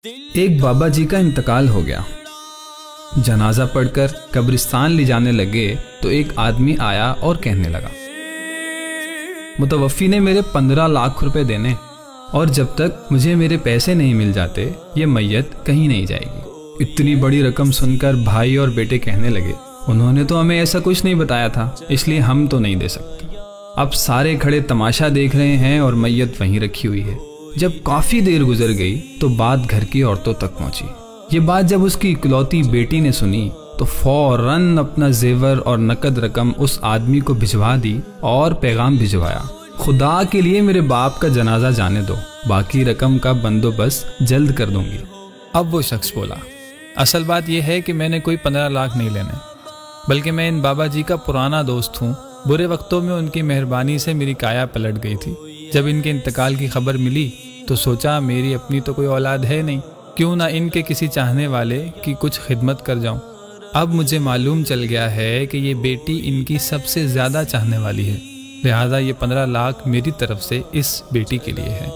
ایک بابا جی کا انتقال ہو گیا۔ جنازہ پڑھ کر قبرستان لے جانے لگے تو ایک آدمی آیا اور کہنے لگا، متوفی نے میرے 15 لاکھ روپے دینے، اور جب تک مجھے میرے پیسے نہیں مل جاتے یہ میت کہیں نہیں جائے گی۔ اتنی بڑی رقم سن کر بھائی اور بیٹے کہنے لگے، انہوں نے تو ہمیں ایسا کچھ نہیں بتایا تھا، اس لیے ہم تو نہیں دے سکتے۔ اب سارے کھڑے تماشا دیکھ رہے ہیں اور میت وہیں رکھی ہوئی ہے۔ جب کافی دیر گزر گئی تو بات گھر کی عورتوں تک پہنچی۔ یہ بات جب اس کی اکلوتی بیٹی نے سنی تو فوراً اپنا زیور اور نقد رقم اس آدمی کو بھجوا دی اور پیغام بھجوایا، خدا کے لیے میرے باپ کا جنازہ جانے دو، باقی رقم کا بندوبست جلد کر دوں گی۔ اب وہ شخص بولا، اصل بات یہ ہے کہ میں نے کوئی 15 لاکھ نہیں لینے، بلکہ میں ان بابا جی کا پرانا دوست ہوں۔ برے وقتوں میں ان کی مہربانی سے میری کایا پلٹ گئی تھی۔ جب ان کے انتقال کی خبر ملی تو سوچا میری اپنی تو کوئی اولاد ہے نہیں، کیوں نہ ان کے کسی چاہنے والے کی کچھ خدمت کر جاؤں۔ اب مجھے معلوم چل گیا ہے کہ یہ بیٹی ان کی سب سے زیادہ چاہنے والی ہے، لہٰذا یہ 15 لاکھ میری طرف سے اس بیٹی کے لیے ہے۔